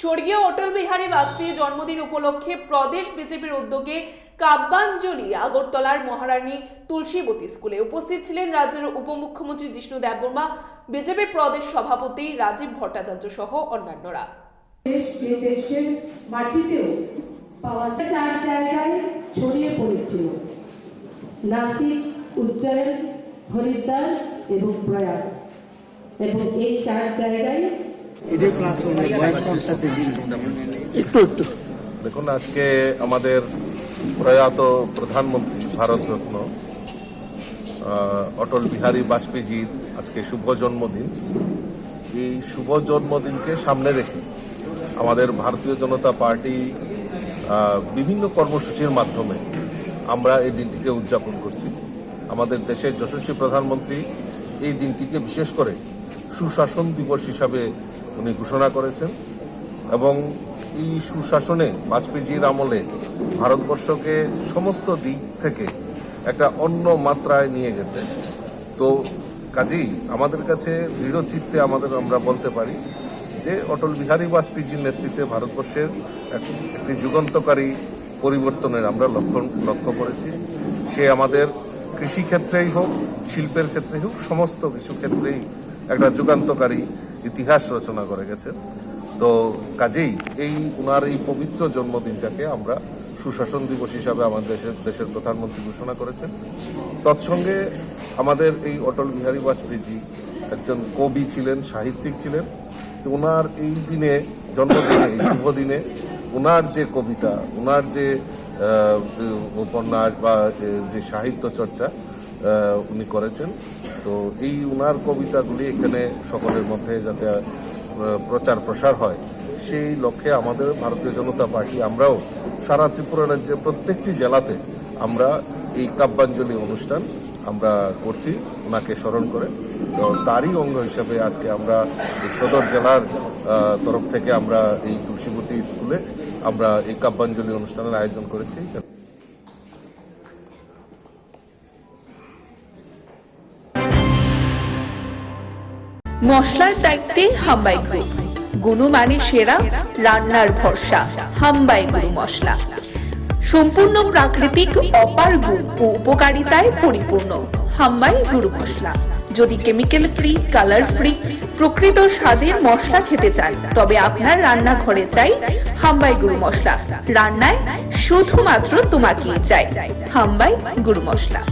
স্বর্গীয় অটল বিহারী বাজপেয়ীর জন্মদিন উপলক্ষে প্রদেশ বিজেপির উদ্যোগে কাব্যাঞ্জলি আগরতলার মহারানী তুলসীবতী স্কুলে উপস্থিত ছিলেন রাজ্যের উপমুখ্যমন্ত্রী জিষ্ণু দেববর্মা, বিজেপি প্রদেশ সভাপতি রাজীব ভট্টাচার্য সহ অন্যান্যরা। দেশের মাটিতেও পাওয়া যায় 4 জায়গায় ছড়িয়ে পড়েছিল, নাসিক, উজ্জয়ন, হরিদ্বার এবং প্রয়াগ, এবং এই 4 জায়গায় দেখুন, আজকে আমাদের প্রয়াত প্রধানমন্ত্রী ভারতরত্ন অটল বিহারী বাজপেয়ীজির আজকে শুভ জন্মদিন। এই শুভ জন্মদিনকে সামনে রেখে আমাদের ভারতীয় জনতা পার্টি বিভিন্ন কর্মসূচির মাধ্যমে আমরা এই দিনটিকে উদযাপন করছি। আমাদের দেশের যশস্বী প্রধানমন্ত্রী এই দিনটিকে বিশেষ করে সুশাসন দিবস হিসাবে উনি ঘোষণা করেছেন এবং এই সুশাসনে বাজপেয়ীজির আমলে ভারতবর্ষকে সমস্ত দিক থেকে একটা অন্য মাত্রায় নিয়ে গেছে। তো কাজেই আমাদের কাছে দৃঢ় চিত্তে আমরা বলতে পারি যে অটল বিহারী বাজপেয়ীজির নেতৃত্বে ভারতবর্ষের একটি যুগান্তকারী পরিবর্তনের আমরা লক্ষ্য করেছি। সে আমাদের কৃষিক্ষেত্রেই হোক, শিল্পের ক্ষেত্রেই হোক, সমস্ত কিছু ক্ষেত্রেই একটা যুগান্তকারী ইতিহাস রচনা করে গেছেন। তো কাজেই ওনার এই পবিত্র জন্মদিনটাকে আমরা সুশাসন দিবস হিসাবে আমাদের দেশের প্রধানমন্ত্রী ঘোষণা করেছেন। তৎসঙ্গে আমাদের এই অটল বিহারী বাজপেয়ীজি একজন কবি ছিলেন, সাহিত্যিক ছিলেন। তো ওনার এই দিনে, জন্মদিনে, এই শুভ দিনে ওনার যে কবিতা, ওনার যে উপন্যাস বা যে সাহিত্য চর্চা উনি করেছেন, তো এই ওনার কবিতাগুলি এখানে সকলের মধ্যে যাতে প্রচার প্রসার হয়, সেই লক্ষ্যে আমাদের ভারতীয় জনতা পার্টি আমরাও সারা ত্রিপুরা রাজ্যের প্রত্যেকটি জেলাতে আমরা এই কাব্যাঞ্জলি অনুষ্ঠান আমরা করছি ওনাকে স্মরণ করে। তো তারই অঙ্গ হিসাবে আজকে আমরা সদর জেলার তরফ থেকে আমরা এই তুলসীবতী স্কুলে আমরা এই কাব্যাঞ্জলি অনুষ্ঠানের আয়োজন করেছি। মশলার দায়িত্বে হাম্বাই গ্রুপ, গুণমানে সেরা, রান্নার ভরসা। হাম্বাই গুরু মশলা সম্পূর্ণ প্রাকৃতিক, অপার গুণ ও উপকারিতায় পরিপূর্ণ। হাম্বাই গুরু মশলা। যদি কেমিক্যাল ফ্রি, কালার ফ্রি, প্রকৃত স্বাদের মশলা খেতে চান, তবে আপনার রান্নাঘরে চাই হাম্বাই গুরু মশলা। রান্নায় শুধুমাত্র তোমাকেই চাই হাম্বাই গুরু মশলা।